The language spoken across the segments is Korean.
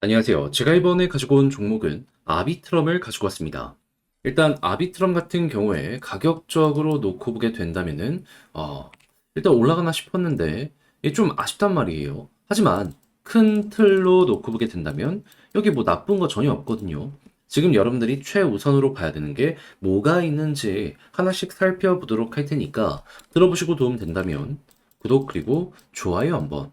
안녕하세요. 제가 이번에 가지고 온 종목은 아비트럼을 가지고 왔습니다. 일단 아비트럼 같은 경우에 가격적으로 놓고 보게 된다면은 일단 올라가나 싶었는데 이게 좀 아쉽단 말이에요. 하지만 큰 틀로 놓고 보게 된다면 여기 뭐 나쁜 거 전혀 없거든요. 지금 여러분들이 최우선으로 봐야 되는 게 뭐가 있는지 하나씩 살펴보도록 할 테니까 들어보시고 도움 된다면 구독 그리고 좋아요 한번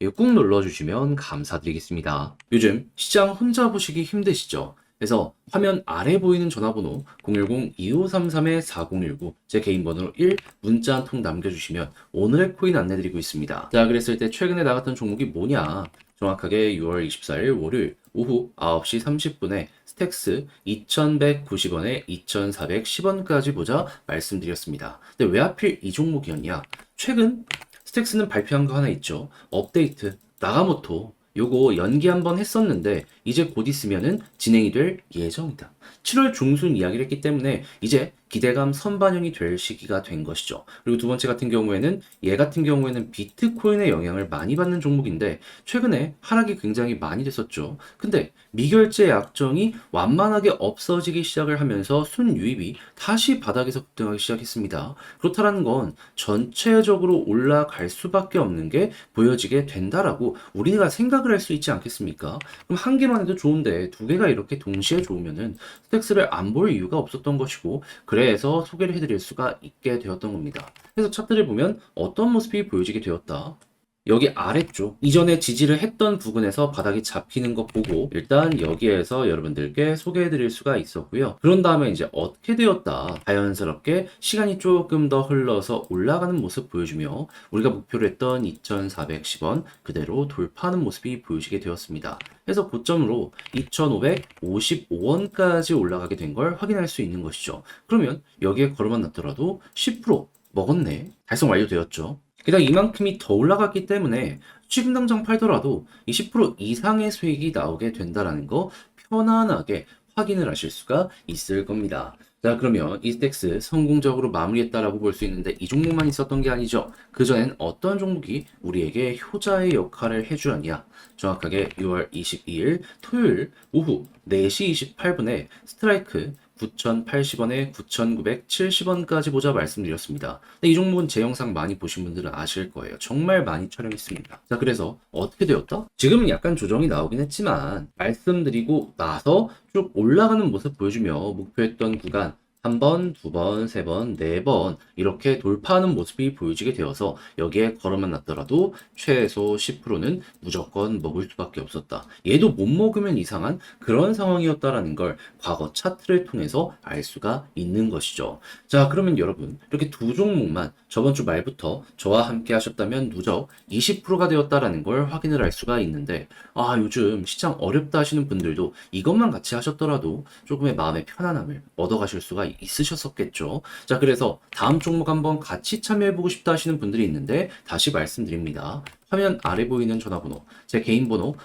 이거 꾹 눌러주시면 감사드리겠습니다. 요즘 시장 혼자 보시기 힘드시죠? 그래서 화면 아래 보이는 전화번호 010-2533-4019 제 개인 번호로 1 문자 한 통 남겨주시면 오늘의 코인 안내드리고 있습니다. 자, 그랬을 때 최근에 나갔던 종목이 뭐냐? 정확하게 6월 24일 월요일 오후 9시 30분에 스택스 2190원에 2410원까지 보자 말씀드렸습니다. 근데 왜 하필 이 종목이었냐? 최근 스택스는 발표한 거 하나 있죠. 업데이트, 나가모토. 요거 연기 한번 했었는데 이제 곧 있으면은 진행이 될 예정이다. 7월 중순 이야기를 했기 때문에 이제 기대감 선반영이 될 시기가 된 것이죠. 그리고 두 번째 같은 경우에는 얘 같은 경우에는 비트코인의 영향을 많이 받는 종목인데 최근에 하락이 굉장히 많이 됐었죠. 근데 미결제 약정이 완만하게 없어지기 시작을 하면서 순유입이 다시 바닥에서 급등하기 시작했습니다. 그렇다는 건 전체적으로 올라갈 수밖에 없는 게 보여지게 된다라고 우리가 생각을 할 수 있지 않겠습니까? 그럼 한 개만 해도 좋은데 두 개가 이렇게 동시에 좋으면은 스택스를 안 볼 이유가 없었던 것이고 그래서 소개를 해드릴 수가 있게 되었던 겁니다. 그래서 차트를 보면 어떤 모습이 보여지게 되었다. 여기 아래쪽 이전에 지지를 했던 부분에서 바닥이 잡히는 것 보고 일단 여기에서 여러분들께 소개해 드릴 수가 있었고요. 그런 다음에 이제 어떻게 되었다. 자연스럽게 시간이 조금 더 흘러서 올라가는 모습 보여주며 우리가 목표로 했던 2410원 그대로 돌파하는 모습이 보여지게 되었습니다. 그래서 고점으로 2555원까지 올라가게 된 걸 확인할 수 있는 것이죠. 그러면 여기에 걸어만 놨더라도 10% 먹었네. 달성 완료되었죠. 게다가 이만큼이 더 올라갔기 때문에 지금 당장 팔더라도 20% 이상의 수익이 나오게 된다는 거 편안하게 확인을 하실 수가 있을 겁니다. 자, 그러면 이스택스 성공적으로 마무리했다라고 볼 수 있는데 이 종목만 있었던 게 아니죠. 그전엔 어떤 종목이 우리에게 효자의 역할을 해주었냐. 정확하게 6월 22일 토요일 오후 4시 28분에 스트라이크 9,080원에 9,970원까지 보자 말씀드렸습니다. 근데 이 종목은 제 영상 많이 보신 분들은 아실 거예요. 정말 많이 촬영했습니다. 자, 그래서 어떻게 되었다? 지금은 약간 조정이 나오긴 했지만 말씀드리고 나서 쭉 올라가는 모습 보여주며 목표했던 구간 한 번, 두 번, 세 번, 네 번 이렇게 돌파하는 모습이 보여지게 되어서 여기에 걸어만 놨더라도 최소 10%는 무조건 먹을 수밖에 없었다. 얘도 못 먹으면 이상한 그런 상황이었다라는 걸 과거 차트를 통해서 알 수가 있는 것이죠. 자, 그러면 여러분 이렇게 두 종목만 저번 주 말부터 저와 함께 하셨다면 누적 20%가 되었다라는 걸 확인을 할 수가 있는데 요즘 시장 어렵다 하시는 분들도 이것만 같이 하셨더라도 조금의 마음의 편안함을 얻어가실 수가 있으셨었겠죠. 자, 그래서 다음 종목 한번 같이 참여해보고 싶다 하시는 분들이 있는데 다시 말씀드립니다. 화면 아래 보이는 전화번호, 제 개인 번호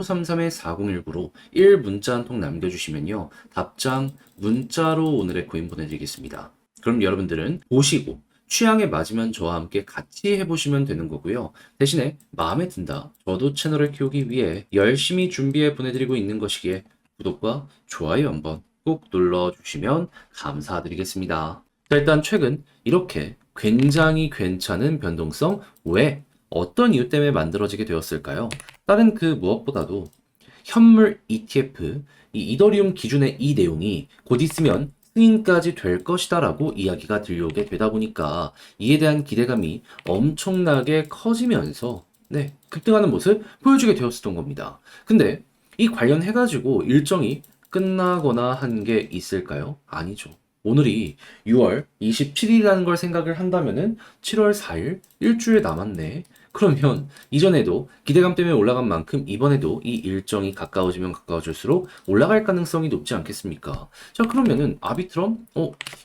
010-2533-4019로 1 문자 한 통 남겨주시면요. 답장 문자로 오늘의 코인 보내드리겠습니다. 그럼 여러분들은 보시고 취향에 맞으면 저와 함께 같이 해보시면 되는 거고요. 대신에 마음에 든다. 저도 채널을 키우기 위해 열심히 준비해 보내드리고 있는 것이기에 구독과 좋아요 한번 꼭 눌러주시면 감사드리겠습니다. 자, 일단 최근 이렇게 굉장히 괜찮은 변동성 왜 어떤 이유 때문에 만들어지게 되었을까요? 다른 그 무엇보다도 현물 ETF, 이 이더리움 기준의 이 내용이 곧 있으면 승인까지 될 것이다라고 이야기가 들려오게 되다 보니까 이에 대한 기대감이 엄청나게 커지면서 급등하는 모습 보여주게 되었었던 겁니다. 근데 이 관련해가지고 일정이 끝나거나 한 게 있을까요? 아니죠. 오늘이 6월 27일이라는 걸 생각을 한다면은 7월 4일 일주일 남았네. 그러면 이전에도 기대감 때문에 올라간 만큼 이번에도 이 일정이 가까워지면 가까워질수록 올라갈 가능성이 높지 않겠습니까? 자, 그러면은 아비트럼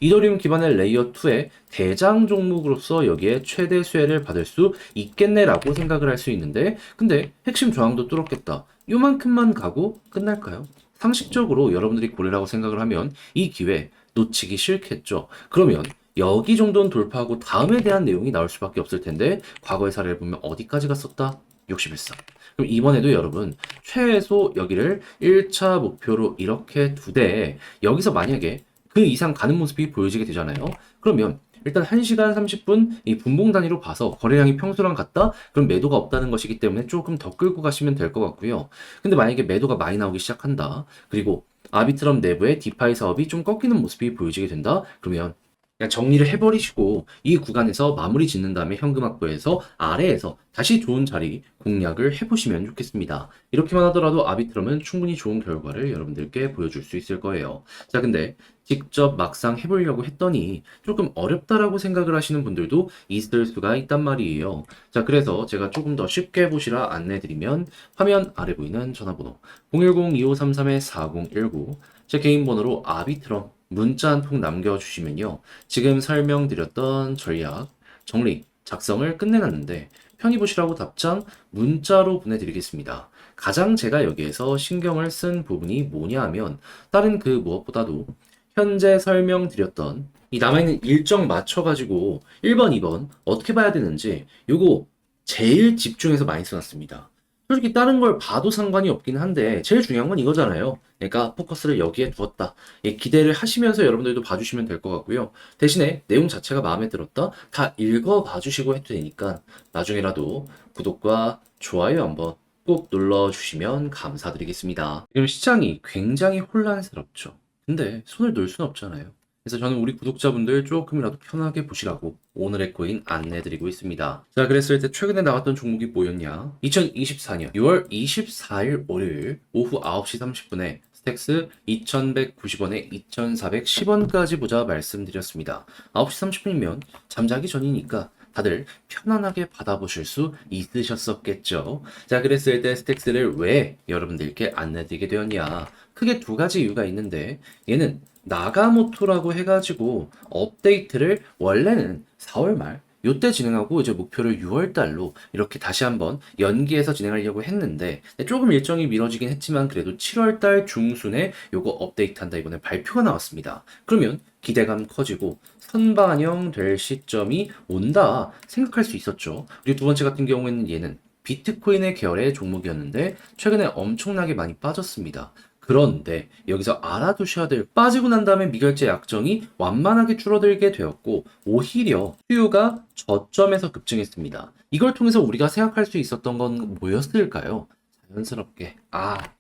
이더리움 기반의 레이어 2의 대장 종목으로서 여기에 최대 수혜를 받을 수 있겠네라고 생각을 할 수 있는데 근데 핵심 저항도 뚫었겠다. 요만큼만 가고 끝날까요? 상식적으로 여러분들이 고래라고 생각을 하면 이 기회 놓치기 싫겠죠. 그러면 여기 정도는 돌파하고 다음에 대한 내용이 나올 수밖에 없을 텐데 과거의 사례를 보면 어디까지 갔었다? 61선. 그럼 이번에도 여러분 최소 여기를 1차 목표로 이렇게 두되 여기서 만약에 그 이상 가는 모습이 보여지게 되잖아요. 그러면 일단 1시간 30분 이 분봉 단위로 봐서 거래량이 평소랑 같다? 그럼 매도가 없다는 것이기 때문에 조금 더 끌고 가시면 될 것 같고요. 근데 만약에 매도가 많이 나오기 시작한다. 그리고 아비트럼 내부의 디파이 사업이 좀 꺾이는 모습이 보여지게 된다? 그러면 그냥 정리를 해버리시고 이 구간에서 마무리 짓는 다음에 현금 확보해서 아래에서 다시 좋은 자리 공략을 해보시면 좋겠습니다. 이렇게만 하더라도 아비트럼은 충분히 좋은 결과를 여러분들께 보여줄 수 있을 거예요. 자, 근데 직접 막상 해보려고 했더니 조금 어렵다라고 생각을 하시는 분들도 있을 수가 있단 말이에요. 자, 그래서 제가 조금 더 쉽게 보시라 안내드리면 화면 아래 보이는 전화번호 010-2533-4019 제 개인 번호로 아비트럼 문자 한 통 남겨주시면요. 지금 설명드렸던 전략, 정리, 작성을 끝내놨는데 편히 보시라고 답장 문자로 보내드리겠습니다. 가장 제가 여기에서 신경을 쓴 부분이 뭐냐 하면 다른 그 무엇보다도 현재 설명드렸던 이 남아있는 일정 맞춰가지고 1번, 2번 어떻게 봐야 되는지 요거 제일 집중해서 많이 써놨습니다. 솔직히 다른 걸 봐도 상관이 없긴 한데 제일 중요한 건 이거잖아요. 그러니까 포커스를 여기에 두었다. 예, 기대를 하시면서 여러분들도 봐주시면 될 것 같고요. 대신에 내용 자체가 마음에 들었다. 다 읽어봐 주시고 해도 되니까 나중에라도 구독과 좋아요 한번 꼭 눌러주시면 감사드리겠습니다. 지금 시장이 굉장히 혼란스럽죠. 근데 손을 놓을 수는 없잖아요. 그래서 저는 우리 구독자분들 조금이라도 편하게 보시라고 오늘의 코인 안내드리고 있습니다. 자, 그랬을 때 최근에 나왔던 종목이 뭐였냐? 2024년 6월 24일 월요일 오후 9시 30분에 스택스 2190원에 2410원까지 보자 말씀드렸습니다. 9시 30분이면 잠자기 전이니까 다들 편안하게 받아보실 수 있으셨었겠죠. 자, 그랬을 때 스택스를 왜 여러분들께 안내드리게 되었냐? 크게 두 가지 이유가 있는데 얘는 나가모토라고 해가지고 업데이트를 원래는 4월 말 요때 진행하고 이제 목표를 6월 달로 이렇게 다시 한번 연기해서 진행하려고 했는데 조금 일정이 미뤄지긴 했지만 그래도 7월 달 중순에 요거 업데이트한다 이번에 발표가 나왔습니다. 그러면 기대감 커지고 선반영될 시점이 온다 생각할 수 있었죠. 그리고 두 번째 같은 경우에는 얘는 비트코인의 계열의 종목이었는데 최근에 엄청나게 많이 빠졌습니다. 그런데 여기서 알아두셔야 될 빠지고 난 다음에 미결제 약정이 완만하게 줄어들게 되었고 오히려 수요가 저점에서 급증했습니다. 이걸 통해서 우리가 생각할 수 있었던 건 뭐였을까요? 자연스럽게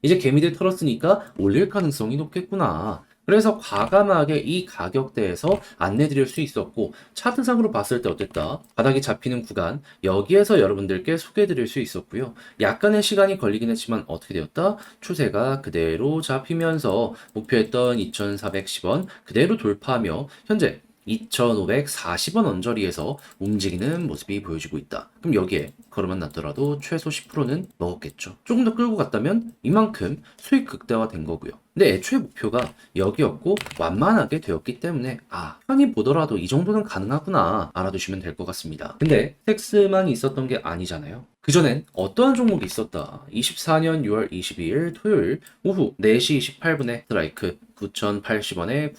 이제 개미들 털었으니까 올릴 가능성이 높겠구나. 그래서 과감하게 이 가격대에서 안내드릴 수 있었고 차트상으로 봤을 때 어땠다? 바닥이 잡히는 구간 여기에서 여러분들께 소개해드릴 수 있었고요. 약간의 시간이 걸리긴 했지만 어떻게 되었다? 추세가 그대로 잡히면서 목표했던 2410원 그대로 돌파하며 현재 2540원 언저리에서 움직이는 모습이 보여지고 있다. 그럼 여기에 걸음만 났더라도 최소 10%는 먹었겠죠. 조금 더 끌고 갔다면 이만큼 수익 극대화된 거고요. 근데 애초에 목표가 여기였고 완만하게 되었기 때문에 편히 보더라도 이 정도는 가능하구나 알아두시면 될 것 같습니다. 근데 텍스만 있었던 게 아니잖아요. 그전엔 어떠한 종목이 있었다. 24년 6월 22일 토요일 오후 4시 28분에 스트라이크 9,080원에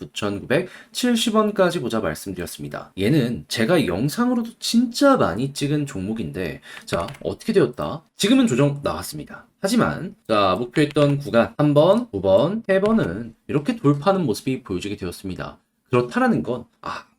9,970원까지 보자 말씀드렸습니다. 얘는 제가 영상으로도 진짜 많이 찍은 종목인데 자, 어떻게 되었다? 지금은 조정 나왔습니다. 하지만 자, 목표했던 구간 3번, 9번, 3번은 이렇게 돌파하는 모습이 보여지게 되었습니다. 그렇다라는 건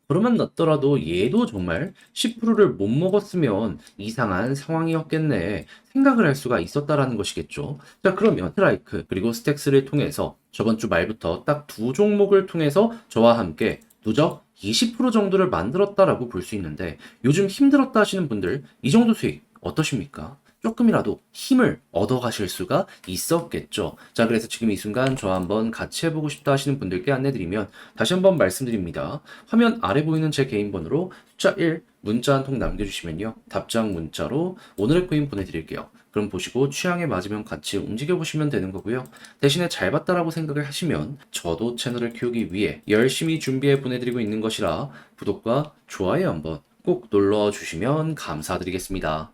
그러면 났더라도 얘도 정말 10%를 못 먹었으면 이상한 상황이었겠네 생각을 할 수가 있었다라는 것이겠죠. 자, 그러면 스트라이크 그리고 스택스를 통해서 저번 주 말부터 딱 두 종목을 통해서 저와 함께 누적 20% 정도를 만들었다라고 볼 수 있는데 요즘 힘들었다 하시는 분들 이 정도 수익 어떠십니까? 조금이라도 힘을 얻어 가실 수가 있었겠죠. 자, 그래서 지금 이 순간 저 한번 같이 해보고 싶다 하시는 분들께 안내드리면 다시 한번 말씀드립니다. 화면 아래 보이는 제 개인 번호로 숫자 1 문자 한 통 남겨주시면요. 답장 문자로 오늘의 코인 보내드릴게요. 그럼 보시고 취향에 맞으면 같이 움직여 보시면 되는 거고요. 대신에 잘 봤다라고 생각을 하시면 저도 채널을 키우기 위해 열심히 준비해 보내드리고 있는 것이라 구독과 좋아요 한번 꼭 눌러주시면 감사드리겠습니다.